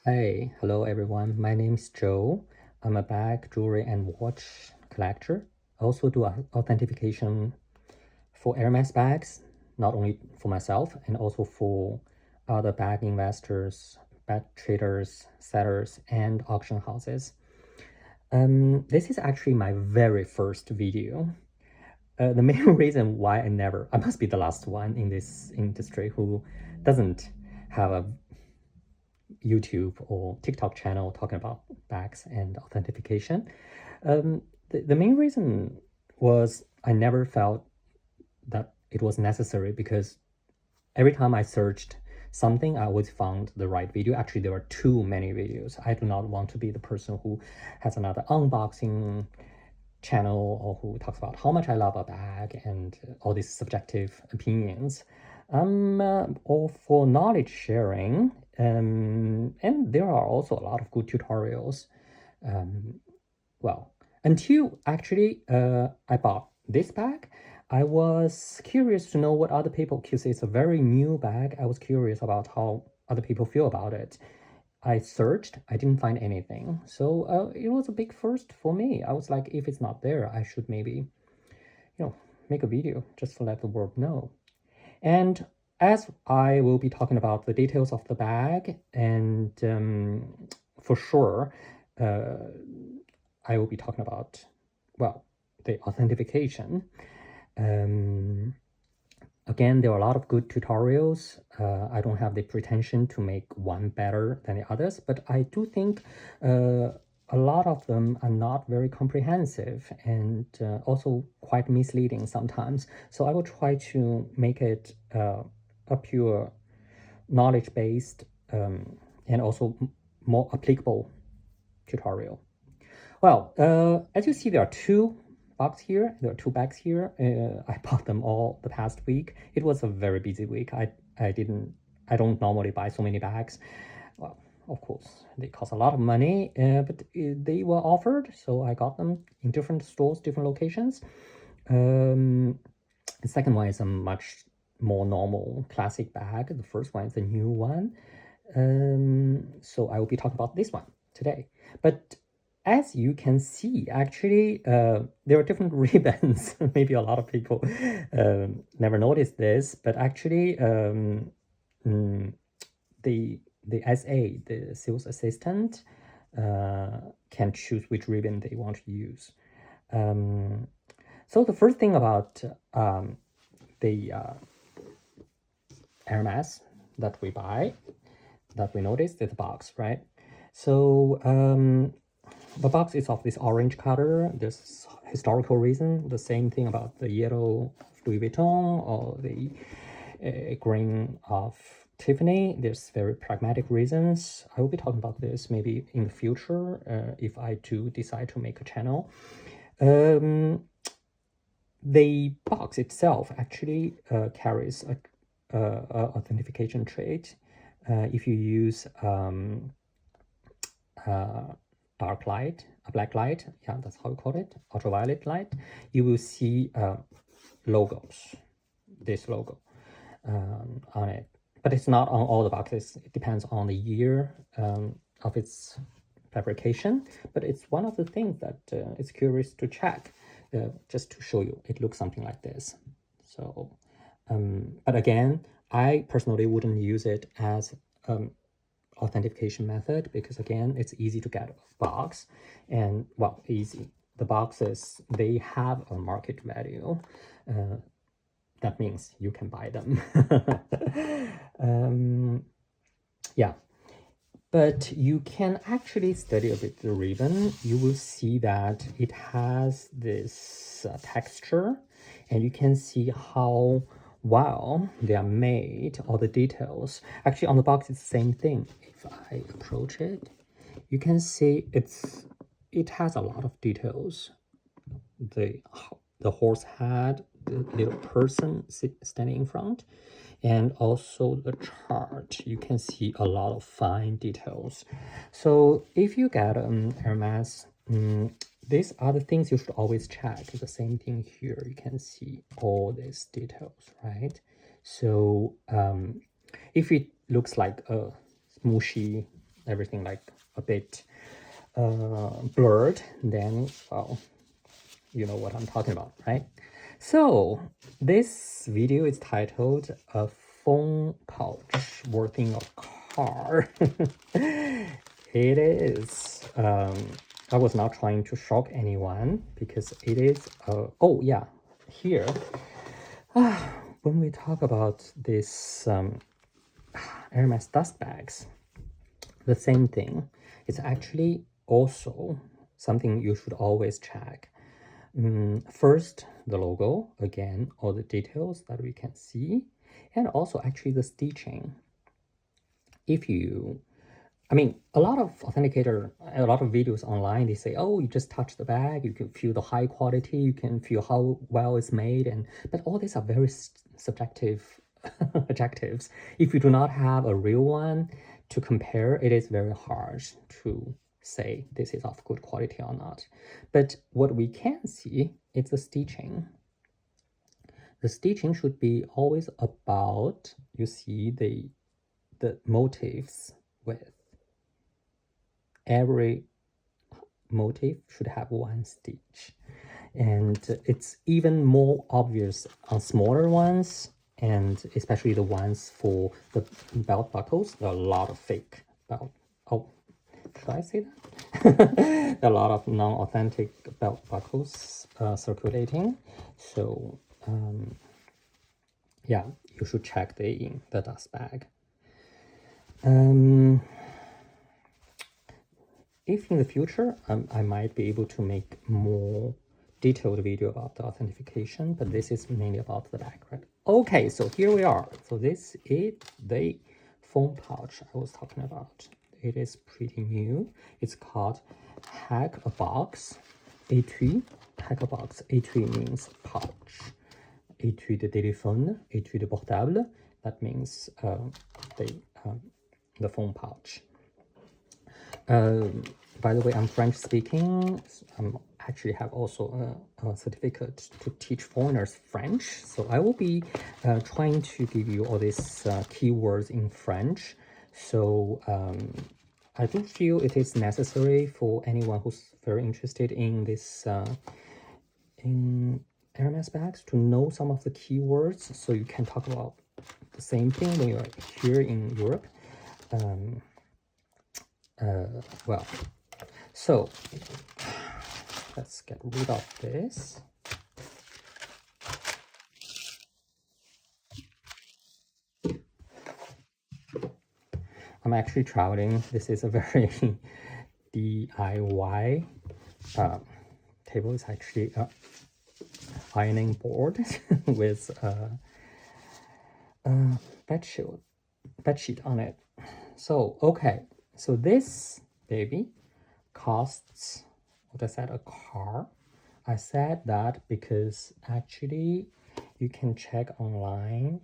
Hey, hello everyone. My name is Joe. I'm a bag, jewelry, and watch collector. I also do authentication for Hermes bags, not only for myself, and also for other bag investors, bag traders, sellers, and auction houses. This is actually my very first video. The main reason why I must be the last one in this industry who doesn't have a YouTube or TikTok channel talking about bags and authentication. The main reason was I never felt that it was necessary because every time I searched something, I always found the right video. Actually, there are too many videos. I do not want to be the person who has another unboxing channel or who talks about how much I love a bag and all these subjective opinions. I'm all for knowledge sharing, and there are also a lot of good tutorials. Um, well, until actually I bought this bag, I was curious to know what other people, because it's a very new bag. I was curious about how other people feel about it. I searched, I didn't find anything. So it was a big first for me. I was like, if it's not there, I should maybe, make a video just to let the world know. And as I will be talking about the details of the bag, and for sure, uh, I will be talking about, well, the authentication. Um, Again, there are a lot of good tutorials. I don't have the pretension to make one better than the others, but I do think a lot of them are not very comprehensive and also quite misleading sometimes. So I will try to make it a pure knowledge-based and also more applicable tutorial. Well, as you see, there are two bags here. There are two bags here. I bought them all the past week. It was a very busy week. I don't normally buy so many bags. Well, of course, they cost a lot of money, but they were offered, so I got them in different stores, different locations. The second one is a much more normal classic bag. The first one is a new one. So I will be talking about this one today. But as you can see, actually, there are different ribbons. Maybe a lot of people never noticed this, but actually, mm, the SA, the sales assistant, can choose which ribbon they want to use. So the first thing about the Hermes that we buy, that we noticed, is the box, right? So the box is of this orange color. There's historical reason. The same thing about the yellow of Louis Vuitton or the green of Tiffany. There's very pragmatic reasons. I will be talking about this maybe in the future if I do decide to make a channel. The box itself actually carries a authentication trait. If you use dark light, a black light, yeah, that's how you call it, ultraviolet light, you will see logos, this logo on it. But it's not on all the boxes. It depends on the year of its fabrication. But it's one of the things that it's curious to check, just to show you. It looks something like this. So, but again, I personally wouldn't use it as authentication method because again, it's easy to get a box, and well, easy. The boxes, they have a market value. That means you can buy them. Yeah, but you can actually study a bit the ribbon. You will see that it has this texture, and you can see how well they are made, all the details. Actually, on the box, it's the same thing. If I approach it, you can see it has a lot of details. The horse head, the little person standing in front, and also the chart. You can see a lot of fine details. So if you get Hermes, these are the things you should always check. The same thing here. You can see all these details, right? So if it looks like a smooshy everything like a bit blurred, then, well, you know what I'm talking about, right? So this video is titled "A Phone Pouch Worthing a Car." It is. I was not trying to shock anyone because it is. Oh yeah, here. When we talk about this Hermes dust bags, the same thing. It's actually also something you should always check. First, the logo, again, all the details that we can see, and also actually the stitching. If you, I mean, a lot of videos online, they say, oh, you just touch the bag, you can feel the high quality, you can feel how well it's made, but all these are very subjective adjectives. If you do not have a real one to compare, it is very hard to say this is of good quality or not. But what we can see is the stitching. The stitching should be always about, you see the motifs with every motif should have one stitch, and it's even more obvious on smaller ones, and especially the ones for the belt buckles. There are a lot of fake belt. Oh, should I say that? There are a lot of non-authentic belt buckles circulating. So yeah, you should check the dust bag. If in the future I might be able to make more detailed video about the authentication, but this is mainly about the bag, right? Okay, so here we are. So this is the phone pouch I was talking about. It is pretty new. It's called Hac a Box. Etui Hac a Box. Etui means pouch. Etui de téléphone, etui de portable. That means the phone pouch. By the way, I'm French speaking. I actually have also a certificate to teach foreigners French. So I will be trying to give you all these keywords in French. So I do feel it is necessary for anyone who's very interested in this in Hermes bags to know some of the keywords, so you can talk about the same thing when you're here in Europe. Well, so let's get rid of this. I'm actually traveling. This is a very DIY table. It's actually a ironing board with a bed sheet on it. So okay, so this baby costs, what I said, a car. I said that because actually you can check online.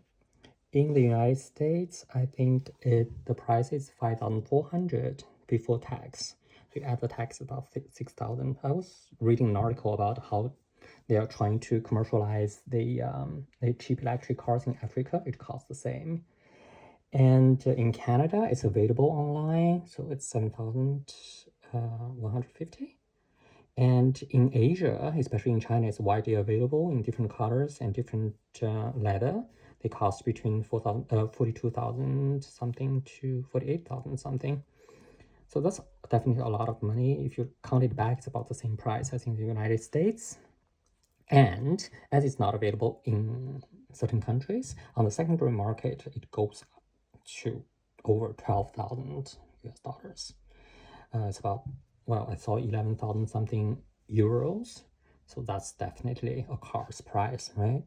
In the United States, I think the price is $5,400 before tax. So you add the tax, about $6,000. I was reading an article about how they are trying to commercialize the cheap electric cars in Africa. It costs the same. And in Canada, it's available online, so it's $7,150. And in Asia, especially in China, it's widely available in different colors and different leather. They cost between 42,000 something to 48,000 something. So that's definitely a lot of money. If you count it back, it's about the same price as in the United States. And as it's not available in certain countries, on the secondary market, it goes to over 12,000 US dollars. It's about, well, I saw 11,000 something euros. So that's definitely a car's price, right?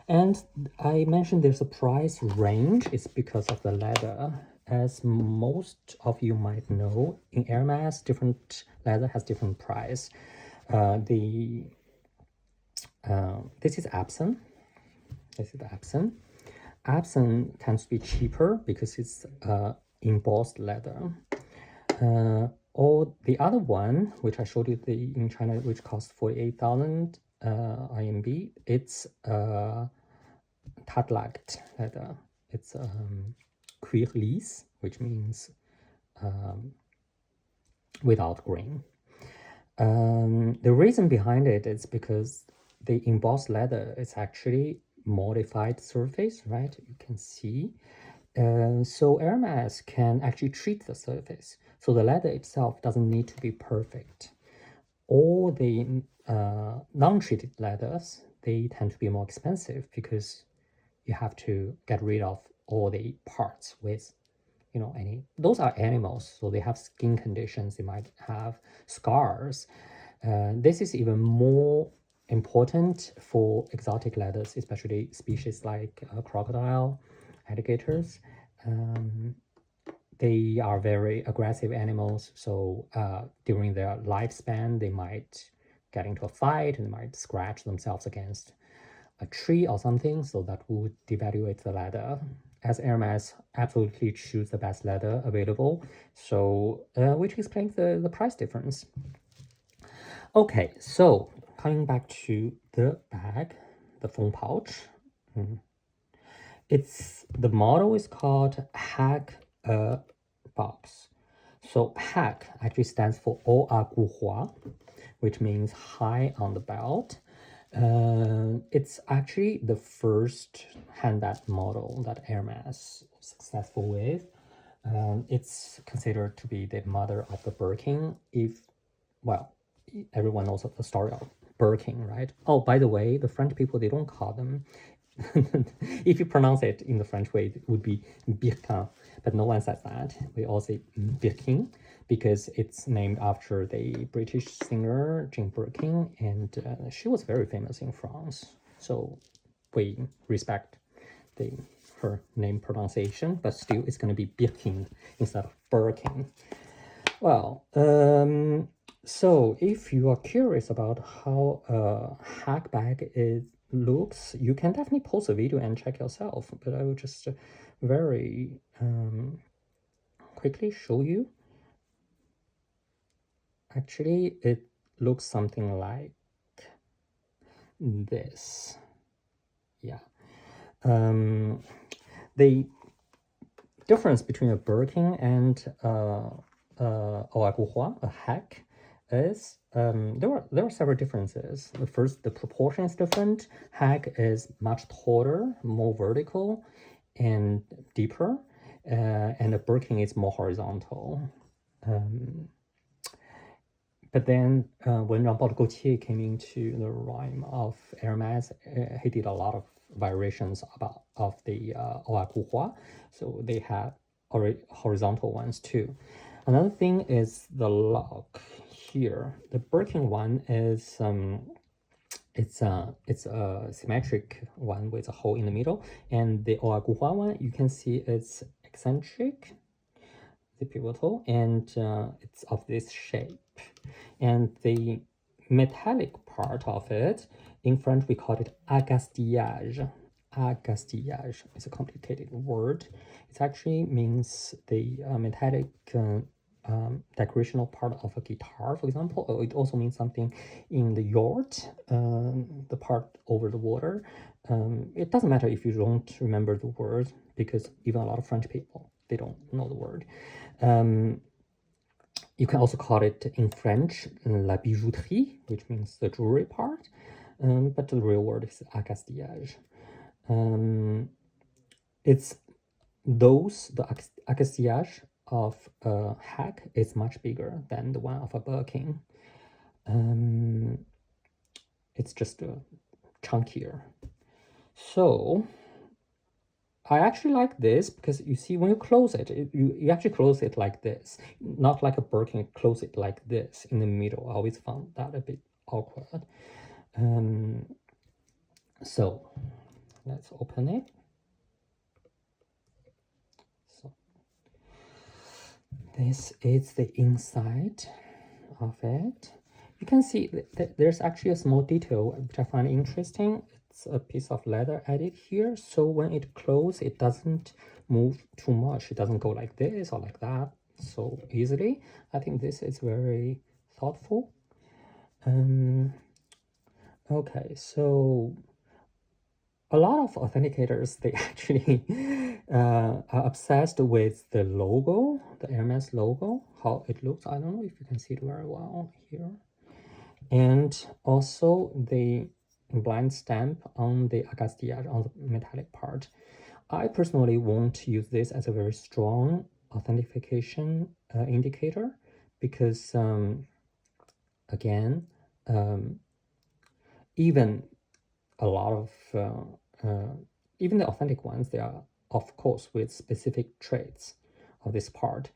And I mentioned there's a price range. It's because of the leather. As most of you might know, in Hermes, different leather has different price. This is Epsom. This is Epsom. Epsom tends to be cheaper because it's embossed leather. Or the other one, which I showed you in China, which costs 48,000 RMB, it's Tatlagt leather. It's cuir lisse, which means without grain. The reason behind it is because the embossed leather is actually modified surface, right? You can see. So Hermes can actually treat the surface. So the leather itself doesn't need to be perfect. All the non-treated leathers, they tend to be more expensive because you have to get rid of all the parts with, those are animals, so they have skin conditions, they might have scars. This is even more important for exotic leathers, especially species like crocodile, alligators. They are very aggressive animals, so during their lifespan, they might get into a fight and they might scratch themselves against a tree or something, so that would devaluate the leather. As Hermes absolutely choose the best leather available, so which explains the price difference. Okay, so coming back to the bag, the phone pouch. The model is called Hac box. So Hac actually stands for Haut à courroie, which means high on the belt. It's actually the first handbag model that Hermes was successful with. It's considered to be the mother of the Birkin. Everyone knows the story of Birkin, right? Oh, by the way, the French people, they don't call them. If you pronounce it in the French way, it would be Birkin, but no one says that. We all say Birkin because it's named after the British singer Jane Birkin, and she was very famous in France. So we respect her name pronunciation, but still it's going to be Birkin instead of Birkin. Well, so if you are curious about how a hack bag looks, you can definitely post a video and check yourself, but I will just very quickly show you. Actually, it looks something like this. Yeah. The difference between a Birkin and a hack is there are several differences. The first, the proportion is different. Hack is much taller, more vertical, and deeper, and the Birkin is more horizontal. But then when Jean-Paul Gaultier came into the realm of Hermes, he did a lot of variations of the Haut à courroie. So they had horizontal ones too. Another thing is the lock here. The Birkin one is it's a symmetric one with a hole in the middle, and the Haut à courroie one, you can see it's eccentric, the pivotal, and it's of this shape. And the metallic part of it, in French we call it agastillage. Agastillage is a complicated word. It actually means the metallic decorational part of a guitar, for example. It also means something in the yacht, the part over the water. It doesn't matter if you don't remember the word, because even a lot of French people, they don't know the word. You can also call it in French la bijouterie, which means the jewelry part, but the real word is agastillage. It's the agastillage of a hack is much bigger than the one of a Birkin. It's just chunkier. So I actually like this because you see when you close it, you actually close it like this, not like a Birkin, close it like this in the middle. I always found that a bit awkward. So let's open it. So this is the inside of it. You can see that there's actually a small detail which I find interesting. It's a piece of leather added here, so when it closes, it doesn't move too much. It doesn't go like this or like that so easily. I think this is very thoughtful. Okay, so a lot of authenticators, they actually are obsessed with the logo, the Hermes logo, how it looks. I don't know if you can see it very well here. And also the blind stamp on the accastillage, on the metallic part. I personally won't use this as a very strong authentication indicator because, again, even a lot of, even the authentic ones, they are, of course, with specific traits of this part.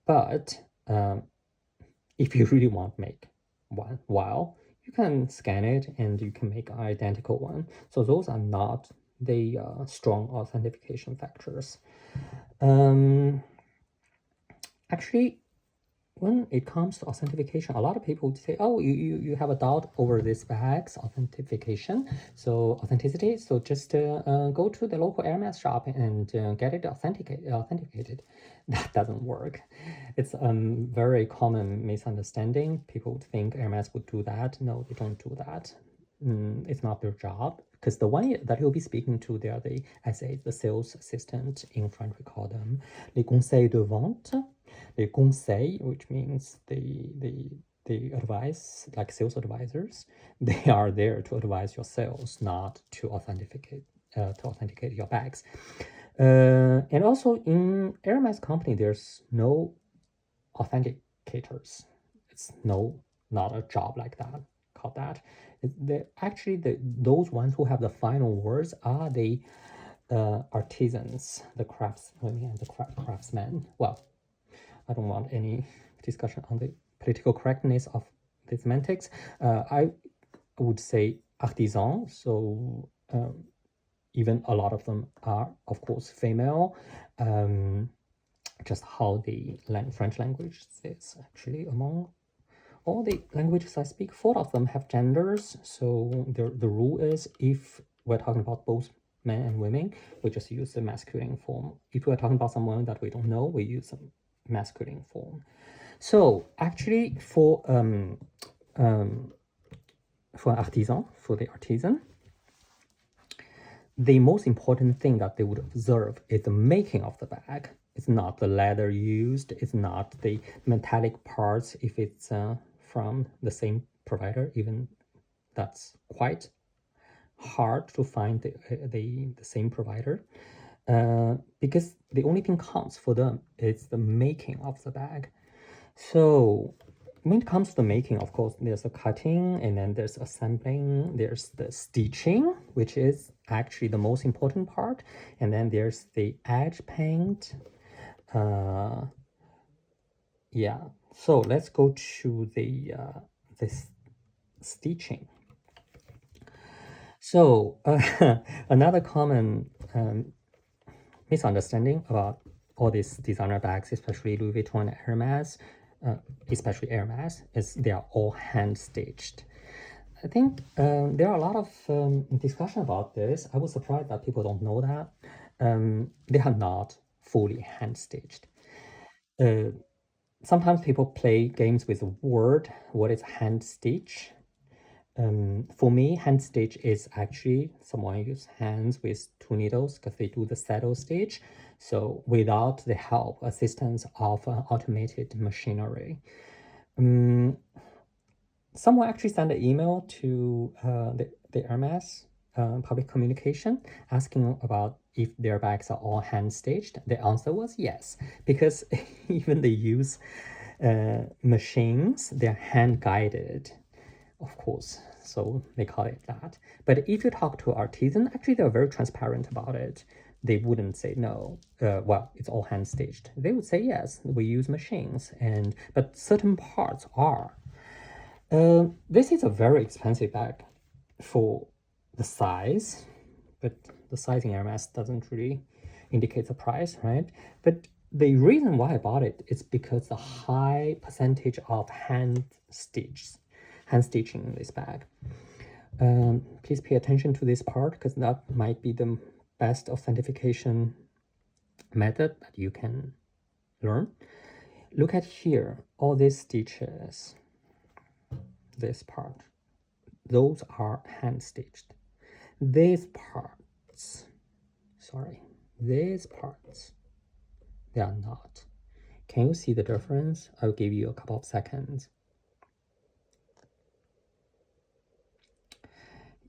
But if you really want to make one, well, you can scan it and you can make an identical one. So those are not the strong authentication factors. Actually, when it comes to authentication, a lot of people say, oh, you have a doubt over this bag's authentication, so authenticity, so just go to the local Hermes shop and get it authenticated. That doesn't work. It's a very common misunderstanding. People would think Hermes would do that. No, they don't do that. It's not their job, because the one that you'll be speaking to, they are the SAs, the sales assistant. In French, we call them les conseils de vente. The conseil, which means the advice, like sales advisors, they are there to advise your sales, not to authenticate your bags. And also in Hermes company, there's no authenticators. It's not a job like that, called that. Those ones who have the final words are the artisans, the craftsmen and the craftsmen. Well, I don't want any discussion on the political correctness of the semantics. I would say artisan, so even a lot of them are, of course, female. Just how the French language is actually among all the languages I speak, 4 of them have genders. So the rule is, if we're talking about both men and women, we just use the masculine form. If we're talking about someone that we don't know, we use the masculine form. So actually for artisan, for the artisan, the most important thing that they would observe is the making of the bag. It's not the leather used, it's not the metallic parts if it's from the same provider. Even that's quite hard to find the same provider, because the only thing counts for them is the making of the bag. So when it comes to the making, of course, there's a cutting, and then there's assembling, there's the stitching, which is actually the most important part, and then there's the edge paint. Yeah, so let's go to the this stitching. So another common misunderstanding about all these designer bags, especially Louis Vuitton and Hermes, especially Hermes, is they are all hand stitched. I think there are a lot of discussion about this. I was surprised that people don't know that. They are not fully hand stitched. Sometimes people play games with the word. What is hand stitch? For me, hand stitch is actually someone use hands with 2 needles because they do the saddle stitch. So without the help, assistance of automated machinery. Someone actually sent an email to the Hermes public communication asking about if their bags are all hand stitched. The answer was yes, because even they use machines, they're hand guided, of course, so they call it that. But if you talk to artisan, actually they're very transparent about it. They wouldn't say no, well, it's all hand stitched. They would say yes, we use machines, but certain parts are. This is a very expensive bag for the size, but the size in Hermes doesn't really indicate the price, right? But the reason why I bought it is because the high percentage of hand stitching in this bag. Please pay attention to this part, because that might be the best authentication method that you can learn. Look at here, all these stitches, this part, those are hand stitched. These parts parts, sorry, these parts, they are not. Can you see the difference? I'll give you a couple of seconds.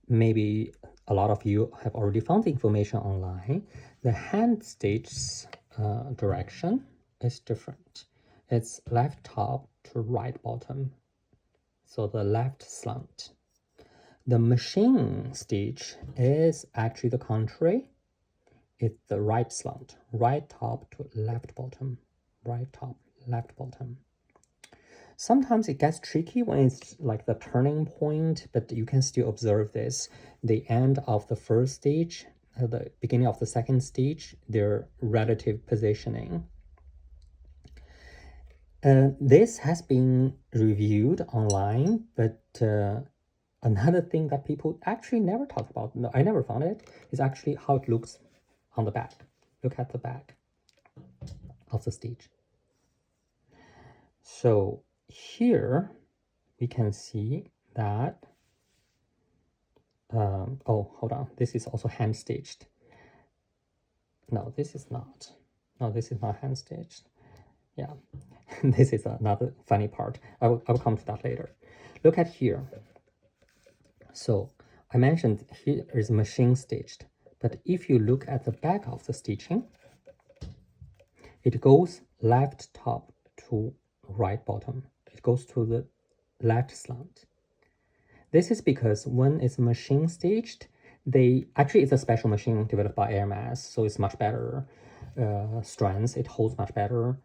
Maybe a lot of you have already found the information online. The hand stitch's direction is different. It's left top to right bottom, so the left slant. The machine stitch is actually the contrary. It's the right slant, right top to left bottom, right top, left bottom. Sometimes it gets tricky when it's like the turning point, but you can still observe this. The end of the first stage, the beginning of the second stage, their relative positioning. This has been reviewed online, but another thing that people actually never talk about, no, I never found it, is actually how it looks on the back. Look at the back of the stitch. So here we can see that, oh, hold on, this is also hand stitched. No, this is not. No, this is not hand stitched. Yeah, this is another funny part. I will come to that later. Look at here. So I mentioned here is machine stitched, but if you look at the back of the stitching, it goes left top to right bottom. It goes to the left slant. This is because when it's machine stitched, actually it's a special machine developed by Hermes, so it's much better strands. It holds much better.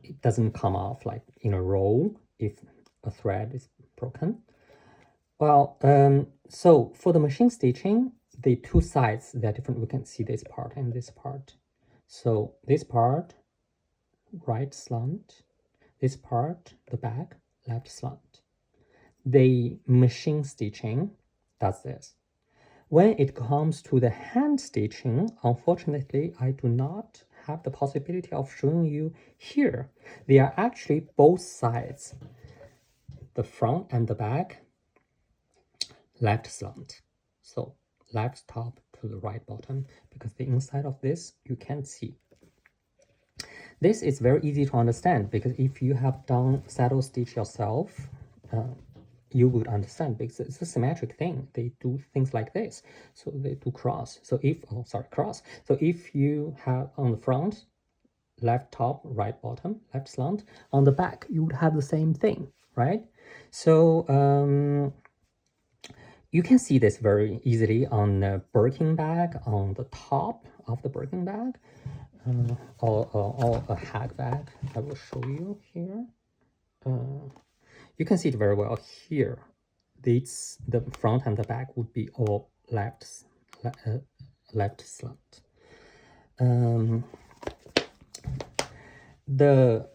It doesn't come off like in a row if a thread is broken. Well, so for the machine stitching, the two sides, they're different. We can see this part and this part. So this part, right slant, this part, the back, left slant. The machine stitching does this. When it comes to the hand stitching, unfortunately, I do not have the possibility of showing you here. They are actually both sides, the front and the back, left slant. So left top to the right bottom, because the inside of this you can't see. This is very easy to understand, because if you have done saddle stitch yourself, you would understand, because it's a symmetric thing. They do things like this. So they do cross. So if, oh, sorry, cross. So if you have on the front, left top, right bottom, left slant, on the back, you would have the same thing, right? So you can see this very easily on a Birkin bag, on the top of the Birkin bag, or a Hac bag. I will show you here. You can see it very well here. The front and the back would be all left slant. The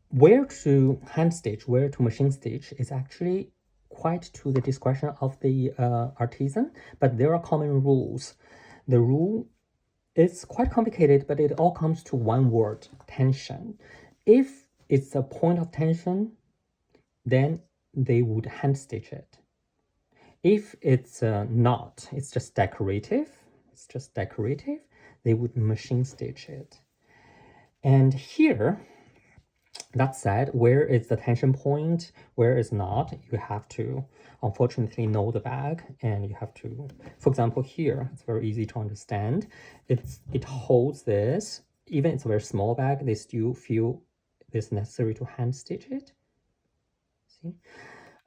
where to hand stitch, where to machine stitch is actually quite to the discretion of the artisan, but there are common rules. The rule is quite complicated, but it all comes to one word: tension. If it's a point of tension, then they would hand stitch it. If it's not, it's just decorative, they would machine stitch it. And here, that said, where is the tension point, where is not, you have to unfortunately know the bag, and you have to, for example, here, it's very easy to understand. It holds this, even it's a very small bag, they still feel it's necessary to hand stitch it. See?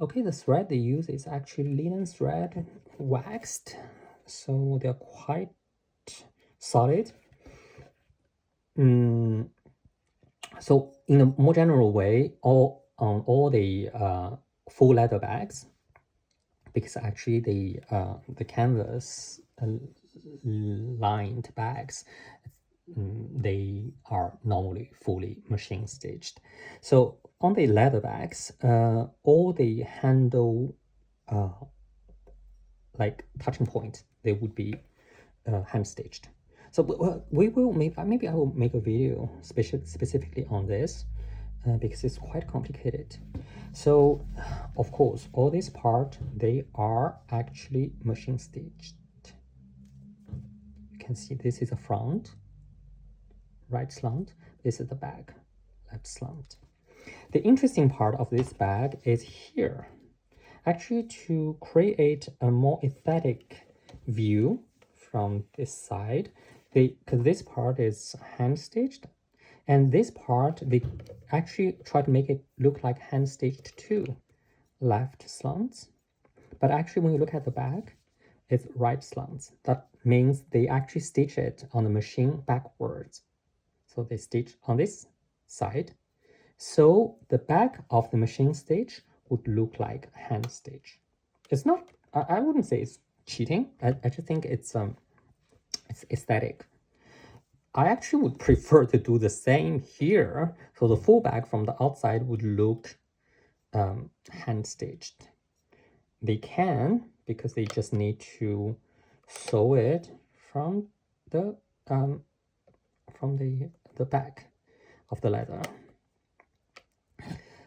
Okay, the thread they use is actually linen thread, waxed, so they're quite solid. So in a more general way, on all the full leather bags, because actually the canvas lined bags, they are normally fully machine stitched. So on the leather bags, all the handle like touching point, they would be hand stitched. So we will maybe I will make a video specifically on this. because it's quite complicated. So, of course, all this part, they are actually machine stitched. You can see this is the front, right slant. This is the back, left slant. The interesting part of this bag is here. Actually, to create a more aesthetic view from this side, because this part is hand stitched, and this part they actually try to make it look like hand stitched too, left slants. But actually, when you look at the back, it's right slants. That means they actually stitch it on the machine backwards. So they stitch on this side. So the back of the machine stitch would look like hand stitch. It's not, I wouldn't say it's cheating. I just think it's aesthetic. I actually would prefer to do the same here. So the full back from the outside would look hand stitched. They can, because they just need to sew it from the back of the leather.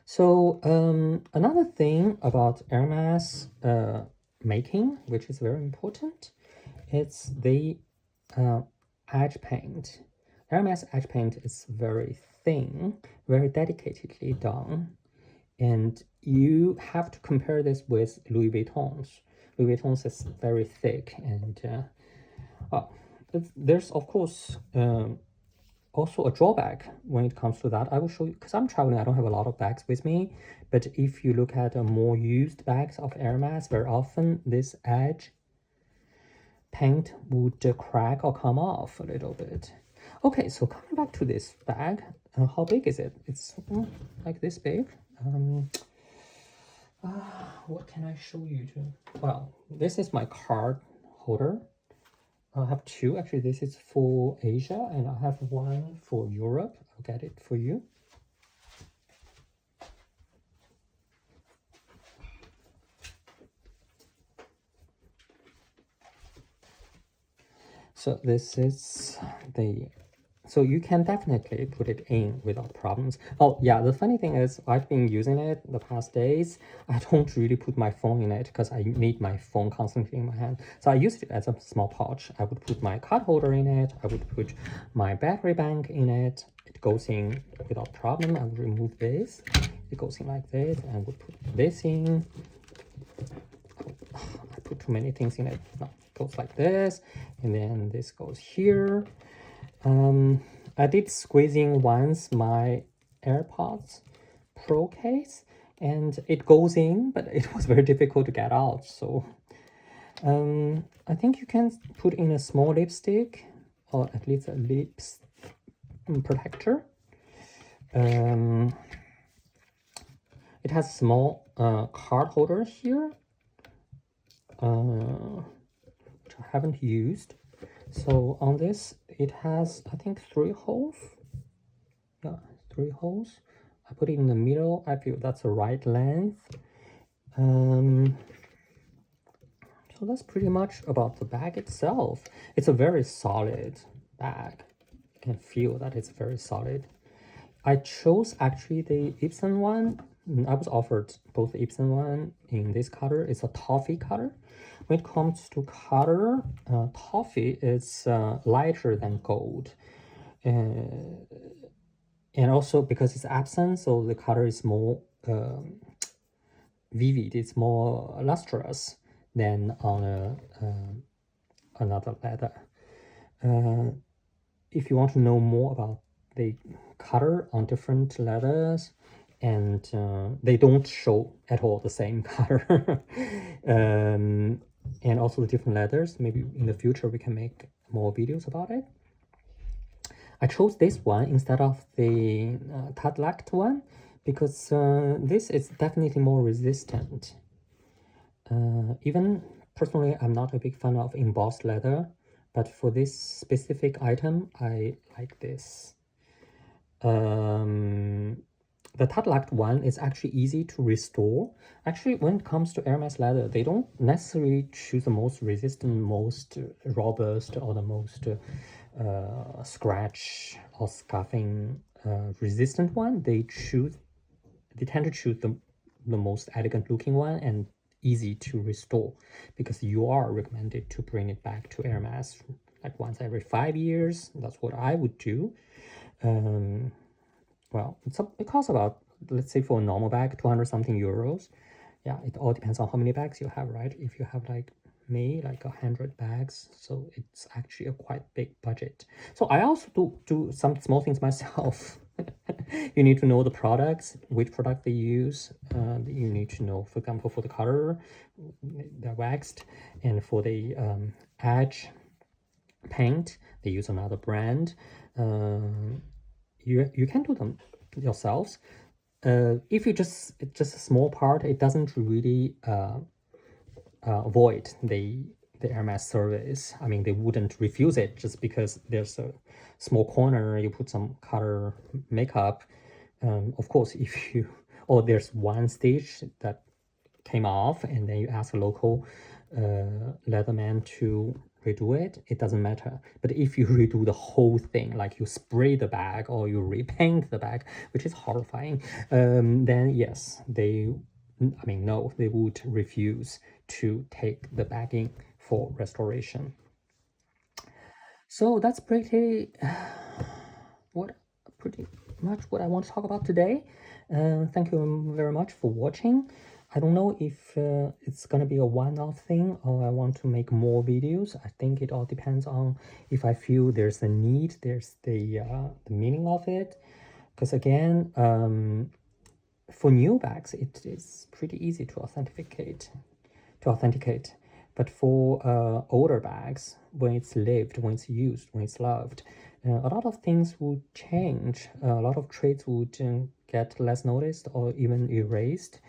So another thing about Hermes making, which is very important, it's the edge paint. Hermes edge paint is very thin, very dedicatedly done, and you have to compare this with Louis Vuitton's. Louis Vuitton's is very thick, and there's of course also a drawback when it comes to that. I will show you, because I'm traveling, I don't have a lot of bags with me, but if you look at more used bags of Hermes, very often this edge paint would crack or come off a little bit. Okay, so coming back to this bag, how big is it? It's like this big. What can I show you to? Well, this is my card holder. I have two. Actually, this is for Asia, and I have one for Europe. I'll get it for you. So this is the, so you can definitely put it in without problems. Oh yeah, the funny thing is I've been using it the past days. I don't really put my phone in it because I need my phone constantly in my hand. So I used it as a small pouch. I would put my card holder in it. I would put my battery bank in it. It goes in without problem. I would remove this. It goes in like this. I would put this in. I put too many things in it. No, it goes like this, and then this goes here. I did squeezing once my AirPods Pro case, and it goes in, but it was very difficult to get out. So I think you can put in a small lipstick, or at least a lips protector. It has a small card holder here, which I haven't used. So on this, it has, I think, 3 holes. Yeah, 3 holes. I put it in the middle. I feel that's the right length. So that's pretty much about the bag itself. It's a very solid bag. You can feel that it's very solid. I chose actually the Epson one. I was offered both the Epson one in this color. It's a toffee color. When it comes to color, toffee is lighter than gold. And also because it's absent, so the color is more vivid. It's more lustrous than on another leather. If you want to know more about the color on different leathers, and they don't show at all the same color, and also the different leathers, maybe in the future we can make more videos about it. I chose this one instead of the Tadlact one because this is definitely more resistant. Even personally, I'm not a big fan of embossed leather, but for this specific item, I like this. The Tadlact one is actually easy to restore. Actually, when it comes to Hermes leather, they don't necessarily choose the most resistant, most robust, or the most scratch or scuffing resistant one, they tend to choose the most elegant looking one and easy to restore, because you are recommended to bring it back to Hermes like once every 5 years. That's what I would do. Well, it costs about, let's say for a normal bag, 200 something euros. Yeah, it all depends on how many bags you have, right? If you have like me, like 100 bags, so it's actually a quite big budget. So I also do some small things myself. You need to know the products, which product they use. You need to know, for example, for the color, they're waxed, and for the edge paint, they use another brand. You can do them yourselves. If you just a small part, it doesn't really avoid the Hermes service. I mean, they wouldn't refuse it just because there's a small corner, you put some color makeup. Of course, if you, or there's one stitch that came off and then you ask a local leatherman to redo it, it doesn't matter. But if you redo the whole thing, like you spray the bag or you repaint the bag, which is horrifying, then yes, no, they would refuse to take the bagging for restoration. So that's pretty much what I want to talk about today. Thank you very much for watching. I don't know if it's gonna be a one-off thing or I want to make more videos. I think it all depends on if I feel there's a need, there's the meaning of it. Because again, for new bags, it is pretty easy to authenticate. But for older bags, when it's lived, when it's used, when it's loved, a lot of things would change. A lot of traits would get less noticed or even erased.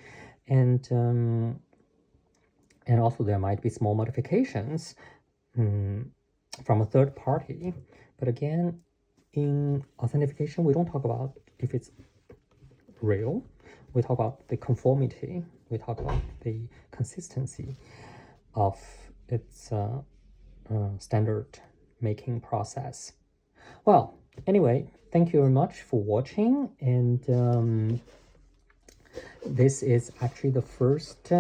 And also there might be small modifications from a third party. But again, in authentication, we don't talk about if it's real. We talk about the conformity. We talk about the consistency of its standard making process. Well, anyway, thank you very much for watching, and this is actually the first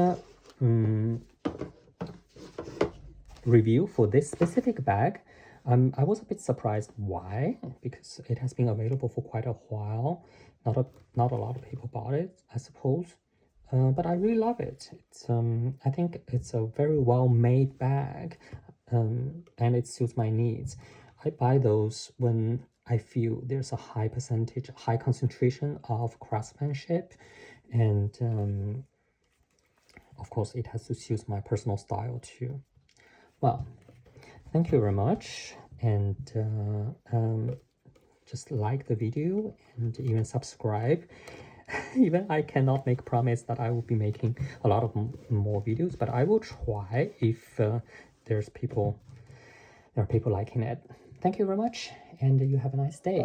review for this specific bag. I was a bit surprised why, because it has been available for quite a while. Not a lot of people bought it, I suppose. But I really love it. It's I think it's a very well-made bag, and it suits my needs. I buy those when I feel there's a high concentration of craftsmanship, and of course it has to suit my personal style too. Well, thank you very much, and just like the video and even subscribe. Even I cannot make promise that I will be making a lot of more videos, but I will try if there are people liking it. Thank you very much, and you have a nice day.